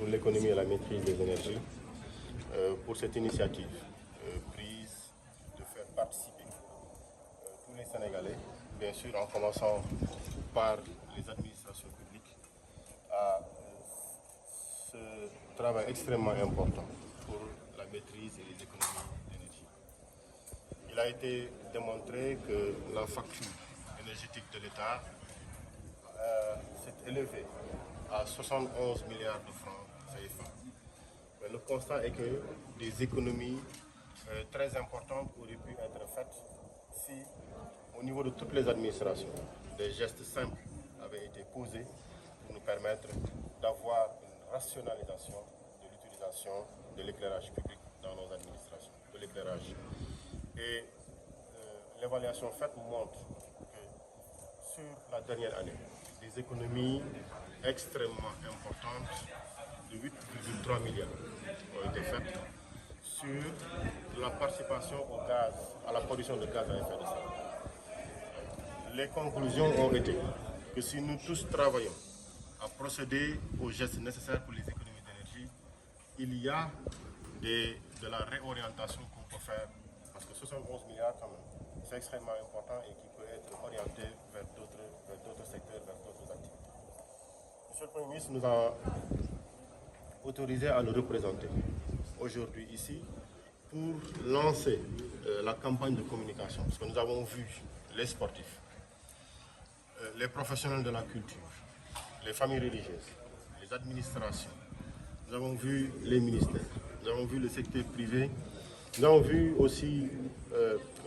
l'économie et la maîtrise des énergies pour cette initiative prise de faire participer tous les Sénégalais, bien sûr en commençant par les administrations publiques, à ce travail extrêmement important pour la maîtrise et les économies d'énergie. Il a été démontré que la facture énergétique de l'État s'est élevée à 71 milliards de francs CFA. Mais le constat est que des économies très importantes auraient pu être faites si, au niveau de toutes les administrations, des gestes simples avaient été posés pour nous permettre d'avoir une rationalisation de l'utilisation de l'éclairage public dans nos administrations, de l'éclairage. Et l'évaluation faite montre que sur la dernière année, des économies extrêmement importantes de 8,3 milliards ont été faites sur la participation au gaz, à la production de gaz à effet de serre. Les conclusions ont été que si nous tous travaillons à procéder aux gestes nécessaires pour les économies d'énergie, il y a de la réorientation qu'on peut faire, parce que 71 milliards quand même, c'est extrêmement important et qui peut être orienté vers d'autres secteurs, vers d'autres activités. Monsieur le Premier ministre nous a autorisé à le représenter aujourd'hui ici pour lancer la campagne de communication, parce que nous avons vu les sportifs, les professionnels de la culture, les familles religieuses, les administrations, nous avons vu les ministères, nous avons vu le secteur privé, nous avons vu aussi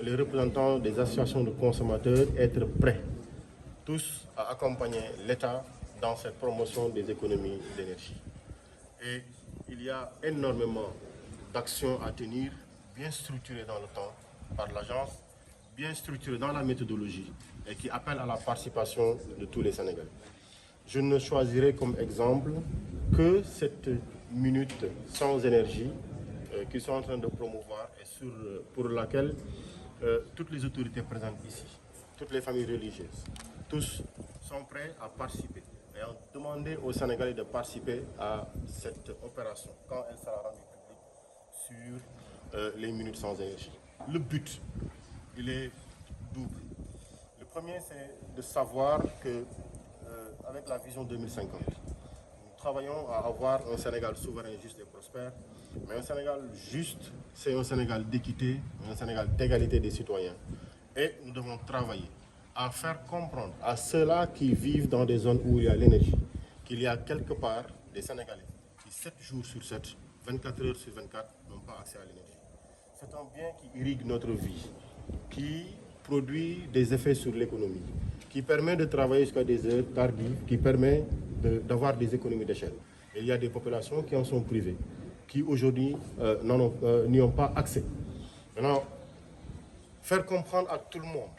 les représentants des associations de consommateurs être prêts, tous à accompagner l'État dans cette promotion des économies d'énergie. Et il y a énormément d'actions à tenir, bien structurées dans le temps par l'agence, bien structurées dans la méthodologie et qui appellent à la participation de tous les Sénégalais. Je ne choisirai comme exemple que cette minute sans énergie qu'ils sont en train de promouvoir et pour laquelle toutes les autorités présentes ici, toutes les familles religieuses, tous sont prêts à participer et ont demandé aux Sénégalais de participer à cette opération quand elle sera rendue publique sur les minutes sans énergie. Le but, il est double. Le premier, c'est de savoir que avec la vision 2050, nous travaillons à avoir un Sénégal souverain, juste et prospère. Mais un Sénégal juste, c'est un Sénégal d'équité, un Sénégal d'égalité des citoyens. Et nous devons travailler à faire comprendre à ceux-là qui vivent dans des zones où il y a l'énergie, qu'il y a quelque part des Sénégalais qui 7 jours sur 7, 24 heures sur 24, n'ont pas accès à l'énergie. C'est un bien qui irrigue notre vie, qui produit des effets sur l'économie, qui permet de travailler jusqu'à des heures tardives, qui permet d'avoir des économies d'échelle. Et il y a des populations qui en sont privées, qui aujourd'hui n'y ont pas accès. Maintenant, faire comprendre à tout le monde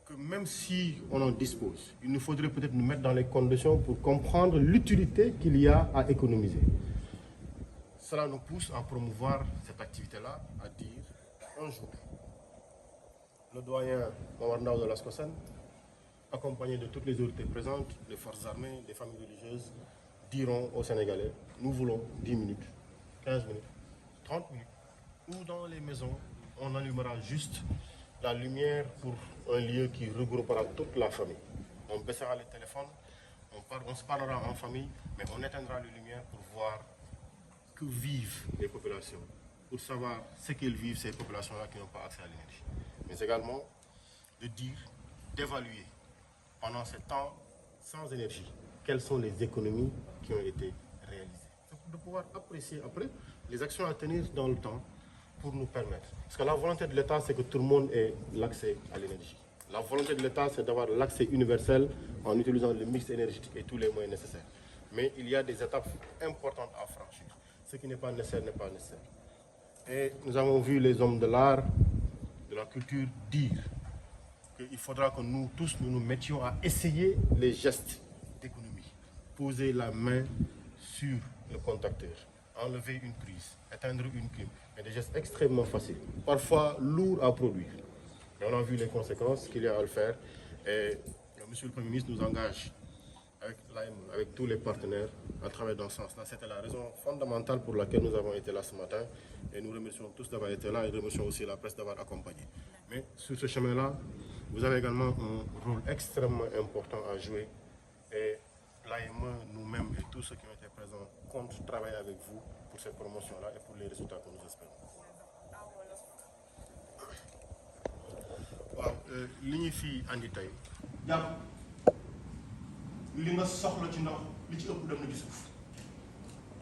que même si on en dispose, il nous faudrait peut-être nous mettre dans les conditions pour comprendre l'utilité qu'il y a à économiser. Cela nous pousse à promouvoir cette activité-là, à dire un jour, le doyen Mawarndao de l'Ascosen, accompagné de toutes les autorités présentes, les forces armées, les familles religieuses, diront aux Sénégalais, nous voulons 10 minutes, 15 minutes, 30 minutes, ou dans les maisons, on allumera juste la lumière pour un lieu qui regroupera toute la famille. On baissera les téléphones, on se parlera en famille, mais on éteindra les lumières pour voir que vivent les populations, pour savoir ce qu'elles vivent, ces populations-là qui n'ont pas accès à l'énergie. Mais également de dire, d'évaluer pendant ce temps sans énergie, quelles sont les économies qui ont été réalisées. De pouvoir apprécier après les actions à tenir dans le temps pour nous permettre. Parce que la volonté de l'État, c'est que tout le monde ait l'accès à l'énergie. La volonté de l'État, c'est d'avoir l'accès universel en utilisant le mix énergétique et tous les moyens nécessaires. Mais il y a des étapes importantes à franchir. Ce qui n'est pas nécessaire n'est pas nécessaire. Et nous avons vu les hommes de l'art, de la culture dire qu'il faudra que nous tous nous mettions à essayer les gestes d'économie. Poser la main sur le contacteur, enlever une prise, éteindre une clim. C'est des gestes extrêmement faciles, parfois lourds à produire. Mais on a vu les conséquences qu'il y a à le faire. Et Monsieur le Premier ministre nous engage avec l'AME, avec tous les partenaires, à travailler dans ce sens-là. C'était la raison fondamentale pour laquelle nous avons été là ce matin. Et nous remercions tous d'avoir été là et remercions aussi la presse d'avoir accompagné. Mais sur ce chemin-là, vous avez également un rôle extrêmement important à jouer. Et l'AME, nous-mêmes et tous ceux qui ont été présents comptent travailler avec vous pour cette promotion-là et pour les résultats que nous espérons. waaw li ñu fi andi tey jàpp li nga soxla ci ndox li ci ëpp dem na ci suuf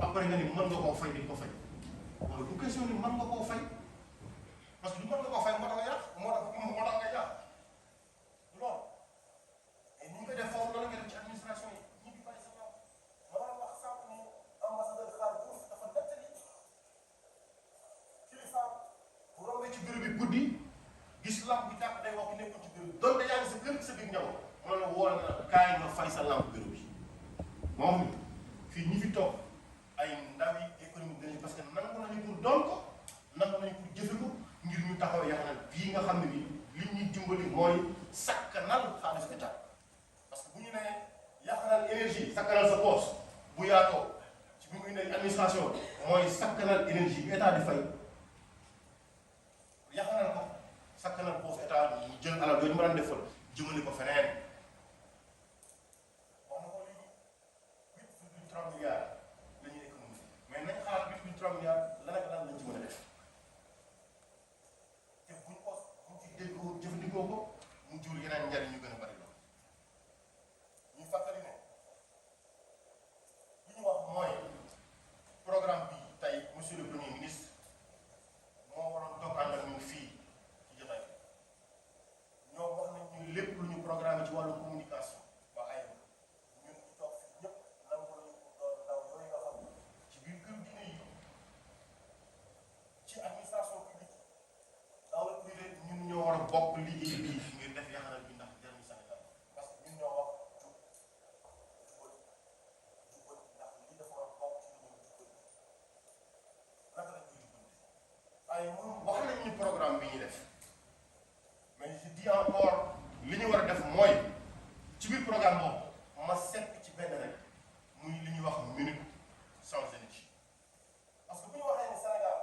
après nga ni mën nga koo fay di ko fay waaw du question ni mën nga koo fay parce que du mën nga koo fay moo tax nga yàq moo tax nga yàq du loolu et ni ñu koy def foofu loolu nga def ci administration yi ñi ngi bàyyi sa bopp ma war a wax sànq ni ambassadeur xaar Diouf dafa nettali kilifa bu rombee ci bureau bi guddi gis lamp bi tàkk day wax ku nekkul ci bureau bi donte yaa ngi sa kër sa biir njaboot moo la woo na kaay nga fay sa lamp bureau bi moom fii ñi fi toog ay ndawi économie dinañ parce que nangu nañu pour doon ko nangu nañu pour jëfe ko ngir ñu taxaw yaakaar bii nga xam ne bi li ñuy dimbali mooy sakkanal xaalis état parce que bu ñu nee yaakaar énergie sakkanal sa poche bu yaatoo ci bi muy nekk administration mooy sakkanal énergie bi état di fay yaakaar ko sakkanal poche état mu jël alal yooyu ñu mën a defal jëmale ko feneen wax na ko léegi 8,3 milliards la ñuy économiser mais nañ xaar 8,3 milliards lan ak lan lañ ci mën a def te buñ ko buñ ci déggoo jëfandikoo ko mu jur yeneen njariñ yu gën a bari loolu ñu fàttali ne li ñu wax mooy programme bi tey monsieur le premier ministre moo waroon dokkaan ak ñun fii ci jotaay ñoo wax nañ ñu lépp lu ñu programme ci wàllu communication ba ay ñun ñu toog fi ñëpp nangu lañu doon ndaw yooyu nga xam ne ci biir kër diine yi ci administration publique dans le privé ñun ñoo war a bokk liggéey bii ngir def yaxanal bi ndax jariñu Sénégal parce que ñun ñoo wax jub ndax lii dafa war a bokk ci li ñuy jubal naka lañ koy jubal waaye moom wax nañ ñu programme bi ñu def mais je dis encore li ñu war a def mooy ci biir programme boobu ma sepp ci benn rek muy li ñuy wax minute sans énergie parce que bu ñu waxee ni Sénégal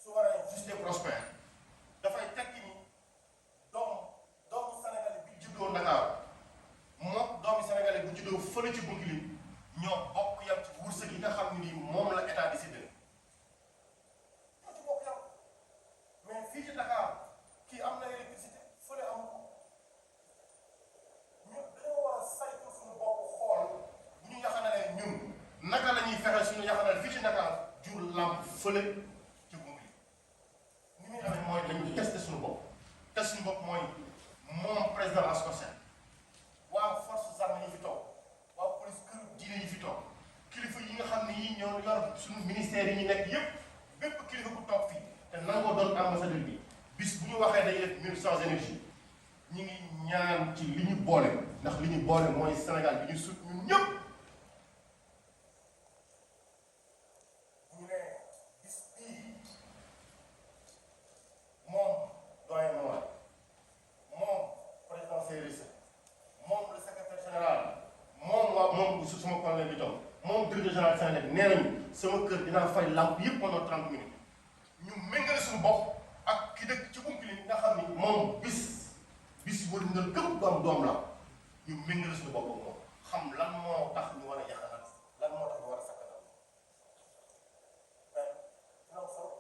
su waree juste et prospère dafay tekki ni doomu Sénégalais bi juddoo Dakar moom doomu Sénégalais bu juddoo fële ci Bounkiling ñoo bokk yam ci wërsëg yi nga xam ne nii moom la état di séddale ñoo ci bokk yam mais fii ci Dakar kii am na électricité fële am ko ñun dañoo war a saytu suñu bopp xool bu ñu yaxanalee ñun naka la ñuy fexe suñu yaxanal fii ci Dakar jur lamp fële ci Bounkiling ni muy amee mooy dañu testé suñu bopp test suñu bopp mooy moom président Ascosen waa forces armées yi fi toog waa police kër diine yi fi toog kilifa yi nga xam ne yii ñoo yor suñu ministère yi ñu nekk yépp bépp kilifa bu toog fii te nangoo doon ambassadeur bi bis bu ñu waxee dañuy def minute sans énergie ñu ngi ñaan ci li ñu boole ndax li ñu boole mooy Sénégal bi ñu sut ñun ñëpp bu ñu nee bis bii moom doyen Momar moom président Seydou moom le secrétaire général moom su sama collègue bi toog moom directeur général Sénégal nee nañu sama kër dinaa fay lamp yëpp pendant 30 minutes ñu méngale suñu bopp ak ki dëkk ci Bounkiling nga xam ni moom bis wër nga këpp bu am doom la ñu méngale suñu bopp moom xam lan moo tax ñu war a yaxanal lan moo tax ñu war a sakkanal mais dina am solo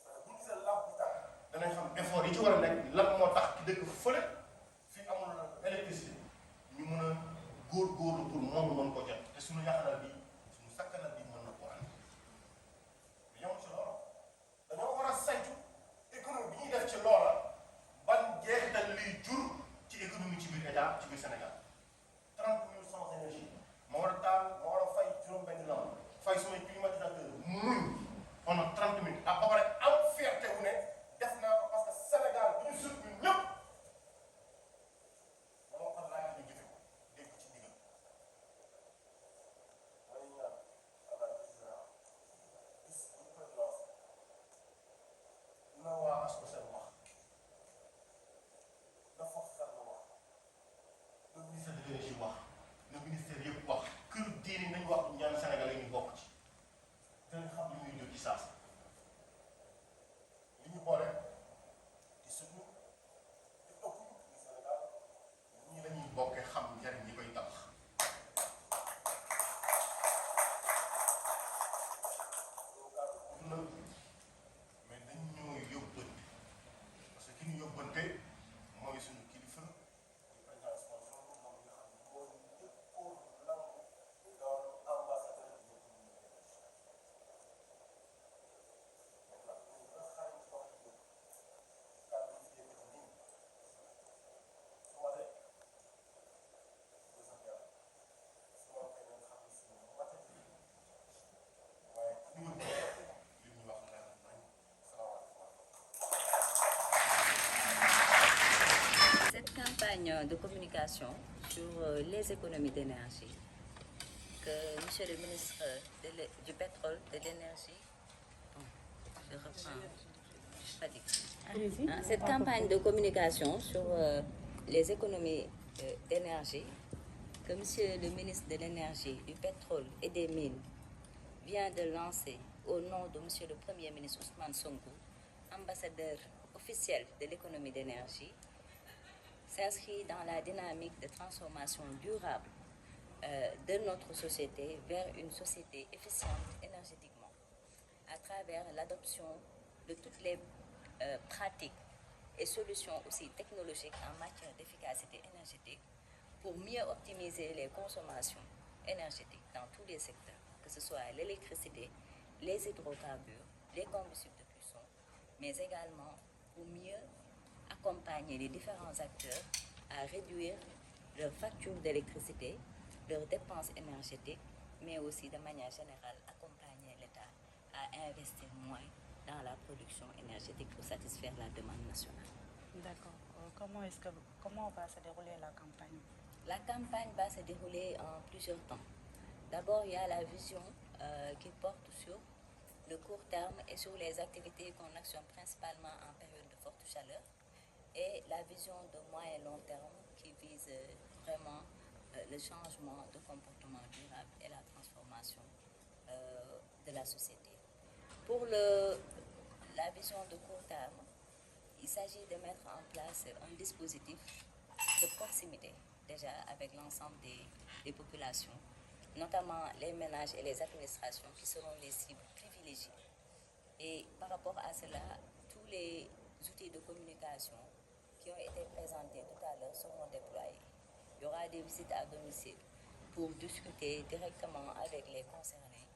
parce que bu ñu gisee lamp bi tàkk danañ xam effort yi ci war a nekk lan moo tax ki dëkk fële fii amul électricité ñu mën a góorgóorlu pour moom mën ko jot te suñu yaxanal bi suñu sakkanal bi mën na ko ànd mais yow ci loolu dañoo war a saytu économie bi ñuy def ci loola ban jeexital liy jur ci économie ci biir état ci biir Sénégal 30 minutes sans énergie ma war a taal ma war a fay juróom-benn lamp fay sumay climatisateur muñ pendant 30 minutes ak ba pare am fierté wu ne def naa ko parce que Sénégal bi ñu sut ñun ñëpp moo ko laaj ñu jëfe ko dégg ci ndigal mooy campagne de communication sur les économies d'énergie que Monsieur le ministre du pétrole, de l'énergie, je reprends, je pas dit. Cette campagne de communication sur les économies d'énergie que Monsieur le ministre de l'énergie, du pétrole et des mines vient de lancer au nom de Monsieur le Premier ministre Ousmane Sonko, ambassadeur officiel de l'économie d'énergie, s'inscrit dans la dynamique de transformation durable de notre société vers une société efficiente énergétiquement, à travers l'adoption de toutes les pratiques et solutions aussi technologiques en matière d'efficacité énergétique pour mieux optimiser les consommations énergétiques dans tous les secteurs, que ce soit l'électricité, les hydrocarbures, les combustibles de cuisson, mais également pour mieux accompagner les différents acteurs à réduire leurs factures d'électricité, leurs dépenses énergétiques, mais aussi de manière générale accompagner l'État à investir moins dans la production énergétique pour satisfaire la demande nationale. D'accord. Comment va se dérouler la campagne? La campagne va se dérouler en plusieurs temps. D'abord, il y a la vision qui porte sur le court terme et sur les activités qu'on actionne principalement en période de forte chaleur, et la vision de moyen et long terme qui vise vraiment le changement de comportement durable et la transformation de la société. Pour la vision de court terme, il s'agit de mettre en place un dispositif de proximité déjà avec l'ensemble des populations, notamment les ménages et les administrations qui seront les cibles privilégiées. Et par rapport à cela, tous les outils de communication qui ont été présentés tout à l'heure seront déployés. Il y aura des visites à domicile pour discuter directement avec les concernés,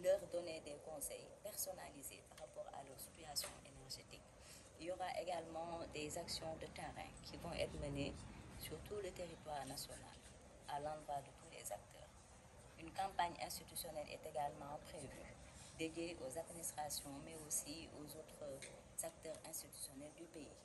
leur donner des conseils personnalisés par rapport à leur situation énergétique. Il y aura également des actions de terrain qui vont être menées sur tout le territoire national à l'endroit de tous les acteurs. Une campagne institutionnelle est également prévue, dédiée aux administrations, mais aussi aux autres acteurs institutionnels du pays,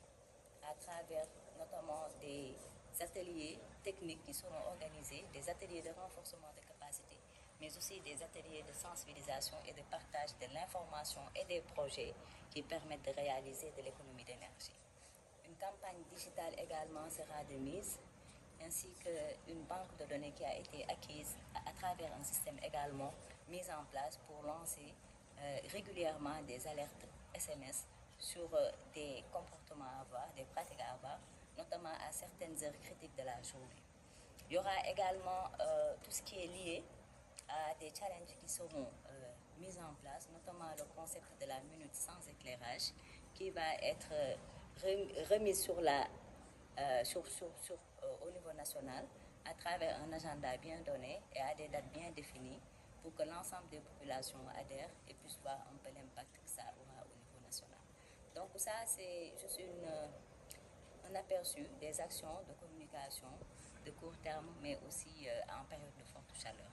à travers notamment des ateliers techniques qui seront organisés, des ateliers de renforcement de capacité, mais aussi des ateliers de sensibilisation et de partage de l'information et des projets qui permettent de réaliser de l'économie d'énergie. Une campagne digitale également sera de mise, ainsi qu'une banque de données qui a été acquise à travers un système également mis en place pour lancer régulièrement des alertes SMS sur des comportements à avoir, des pratiques à avoir, notamment à certaines heures critiques de la journée. Il y aura également tout ce qui est lié à des challenges qui seront mis en place, notamment le concept de la minute sans éclairage, qui va être remis au niveau national à travers un agenda bien donné et à des dates bien définies pour que l'ensemble des populations adhèrent et puissent voir un peu l'impact que ça aura au niveau national. Donc ça, c'est juste un aperçu des actions de communication de court terme, mais aussi en période de forte chaleur.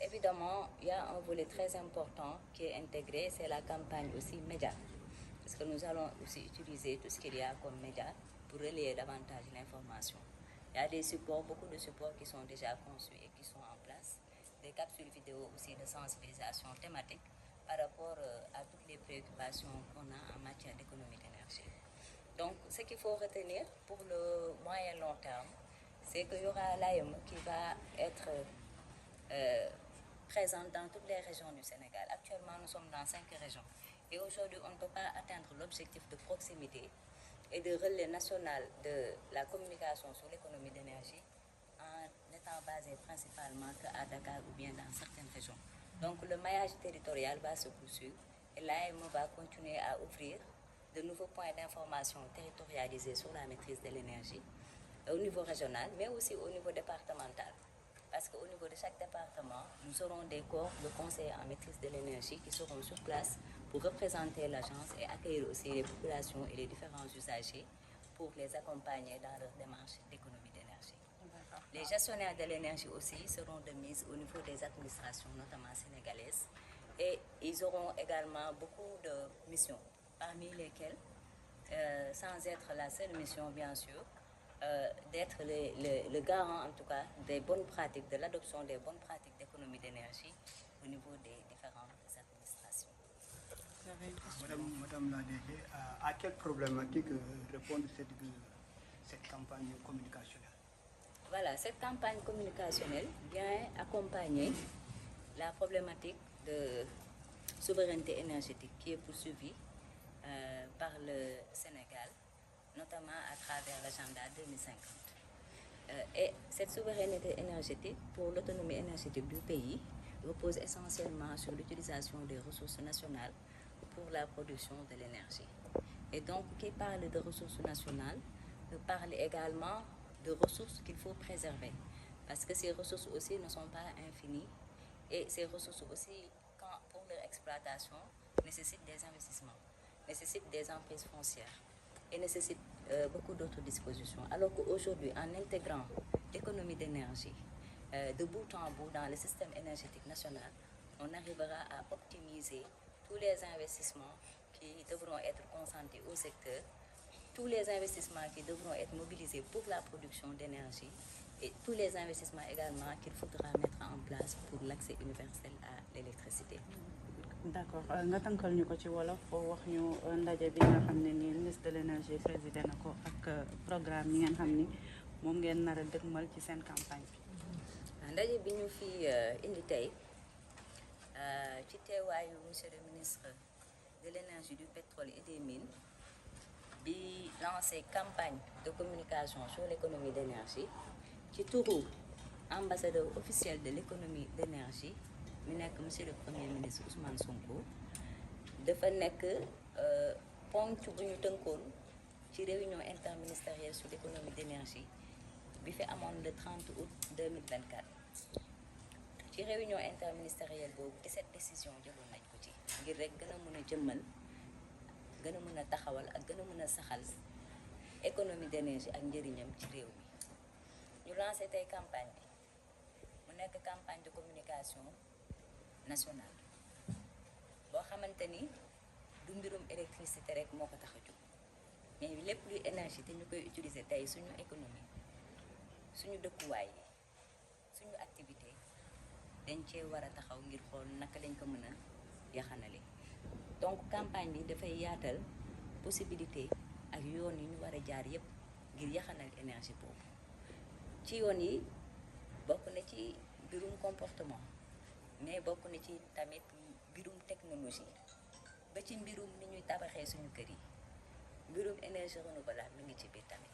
Évidemment, il y a un volet très important qui est intégré, c'est la campagne aussi média. Parce que nous allons aussi utiliser tout ce qu'il y a comme média pour relayer davantage l'information. Il y a des supports, beaucoup de supports qui sont déjà conçus et qui sont en place. Des capsules vidéo aussi de sensibilisation thématique par rapport à toutes les préoccupations qu'on a en matière d'économie d'énergie. Donc, ce qu'il faut retenir pour le moyen long terme, c'est qu'il y aura l'AEM qui va être présente dans toutes les régions du Sénégal. Actuellement, nous sommes dans 5 régions. Et aujourd'hui, on ne peut pas atteindre l'objectif de proximité et de relais national de la communication sur l'économie d'énergie en étant basé principalement qu'à Dakar ou bien dans certaines régions. Donc, le maillage territorial va se poursuivre et l'AEM va continuer à ouvrir de nouveaux points d'information territorialisés sur la maîtrise de l'énergie au niveau régional, mais aussi au niveau départemental. Parce qu'au niveau de chaque département, nous aurons des corps de conseillers en maîtrise de l'énergie qui seront sur place pour représenter l'agence et accueillir aussi les populations et les différents usagers pour les accompagner dans leur démarche d'économie d'énergie. Les gestionnaires de l'énergie aussi seront de mise au niveau des administrations, notamment sénégalaises, et ils auront également beaucoup de missions, parmi lesquelles, sans être la seule mission bien sûr, d'être le garant en tout cas des bonnes pratiques, de l'adoption des bonnes pratiques d'économie d'énergie au niveau des différentes administrations. Vous avez une question? Madame la DG, à quelle problématique répond cette campagne communicationnelle? Voilà, cette campagne communicationnelle vient accompagner la problématique de souveraineté énergétique qui est poursuivie par le Sénégal, notamment à travers l'agenda 2050. Et cette souveraineté énergétique pour l'autonomie énergétique du pays repose essentiellement sur l'utilisation des ressources nationales pour la production de l'énergie. Et donc, qui parle de ressources nationales parle également de ressources qu'il faut préserver, parce que ces ressources aussi ne sont pas infinies et ces ressources aussi, pour leur exploitation, nécessitent des investissements, nécessitent des emprises foncières et nécessitent beaucoup d'autres dispositions. Alors qu'aujourd'hui, en intégrant l'économie d'énergie de bout en bout dans le système énergétique national, on arrivera à optimiser tous les investissements qui devront être concentrés au secteur, tous les investissements qui devront être mobilisés pour la production d'énergie et tous les investissements également qu'il faudra mettre en place pour l'accès universel à l'électricité. D'accord nga tànkal ñu ko ci wolof wax ñu ndaje bi nga xam ne nii ministre de l'énergie présidé na ko ak programme yi ngeen xam ni moom ngeen nar a dëgmal ci seen campagne bi. ndaje bi ñu fi indi tey ci teewaayu monsieur le ministre de l'énergie, du pétrole et des mines bi lancé campagne de communication sur l'économie d'énergie ci turu ambassadeur officiel de l'économie d'énergie mi nekk monsieur le premier ministre Ousmane Sonko dafa nekk ponc bu ñu tënkoon ci réunion interministérielle sur l'économie d'énergie bi fi amoon le 30 août 2024 ci réunion interministérielle boobu 17 décisions jëloon nañ ko ci ngir rek gën a mën a jëmmal gën a mën a taxawal ak gën a mën a saxal économie d'énergie ak njëriñam ci réew mi ñu lancé tey campagne bi mu nekk campagne de communication nationale boo xamante ni du mbirum électricité rek moo ko tax a jóg mais lépp luy énergie te ñu koy utiliser tey suñu économie suñu dëkkuwaay yi suñu activité dañ cee war a taxaw ngir xool naka lañ ko mën a yaxanale. Donc campagne bi dafay yaatal possibilité ak yoon yi ñu war a jaar yépp ngir yaxanal énergie boobu ci yoon yi bokk na ci mbirum comportement mais bokk na ci tamit mbirum technologie ba ci mbirum ni ñuy tabaxee suñu kër yi mbirum énergie renouvelable mi ngi ci biir tamit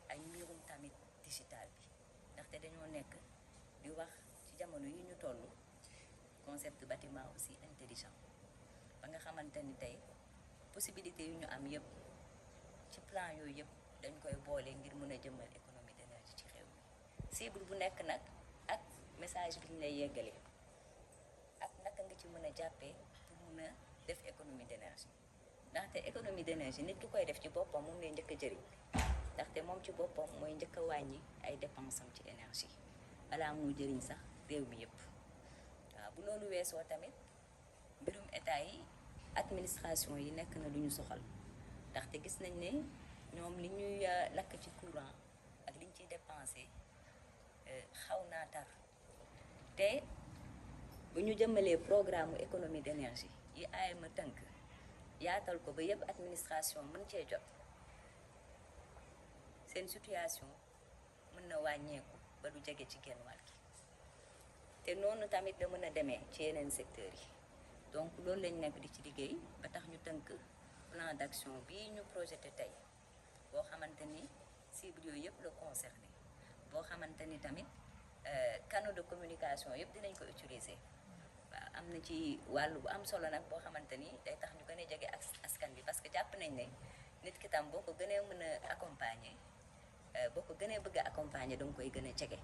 ak mbirum tamit digital bi ndaxte dañoo nekk di wax ci jamono yi ñu toll concept bâtiment aussi intelligent ba nga xamante ni tey possibilité yu ñu am yëpp ci plan yooyu yëpp dañ koy boole ngir mën a jëmmal économie d'énergie ci réew mi cible bu nekk nag ak message bi ñu lay yeggalee ak naka nga ci mën a jàppee pour mën a def économie d'énergie ndaxte économie d'énergie nit ki koy def ci boppam moom lay njëkk a jëriñ ndaxte moom ci boppam mooy njëkk a wàññi ay dépenses am ci énergie balaa moo jëriñ sax réew mi yëpp waaw bu loolu weesoo tamit mbirum état yi administration yi nekk na lu ñu soxal ndaxte gis nañ ne ñoom li ñuy lakk ci courant ak li ñu ciy dépensé xaw naa tar te bu ñu jëmmalee programme économie d'énergie yi AEME tënk yaatal ko ba yëpp administration mën cee jot seen situation mën na wàññeeku ba du jege ci genn wàll gi te noonu tamit la mën a demee ci yeneen secteurs yi donc loolu lañ nekk di ci liggéey ba tax ñu tënk plan d'action bii ñu projeté tey boo xamante ni cible yooyu yëpp la concerné boo xamante ni tamit canaux de communication yëpp dinañ ko utiliser waaw am na ci wàllu bu am solo nag boo xamante ni day tax ñu gën a jege ak askan bi parce que jàpp nañ ne nit ki tam boo ko gënee mën a accompagner boo ko gënee bëgg a accompagner danga koy gën a jege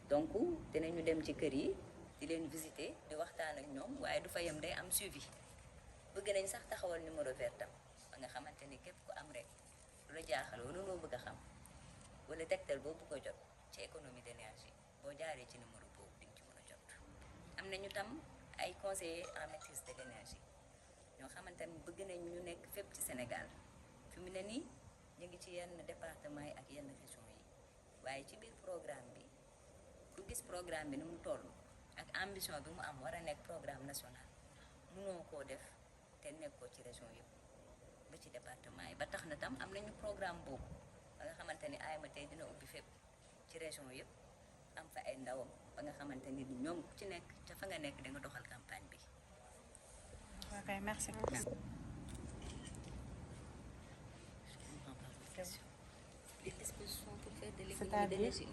donc dinañu dem ci kër yi di leen visiter di waxtaan ak ñoom waaye du fa yem day am suivi bëgg nañ sax taxawal numéro vert tam ba nga xamante ni képp ku am rek lu la jaaxal wala loo bëgg a xam wala tegtal boo bëgg a jot ci économie d'énergie boo jaaree ci numéro boobu di nga ci mën a jot. am nañu tam ay conseillers en maîtrise de l'énergie ñoo xamante ni bëgg nañ ñu nekk fépp ci Sénégal fi mu ne nii ñu ngi ci yenn département yi ak yenn région yi waaye ci biir programme bi ku gis programme bi ni mu toll ak ambition bi mu am war a nekk programme national mënoo koo def te nekkoo ci région yëpp ba ci département yi ba tax na tam am nañu programme boobu ba nga xamante ni AMA tey dina ubbi fépp ci région yëpp am fa ay ndawam ba nga xamante ni ñoom ku ci nekk ca fa nga nekk da nga doxal campagne bi. ok merci. Les dispositions pour faire de l'économie C'est-à-dire d'énergie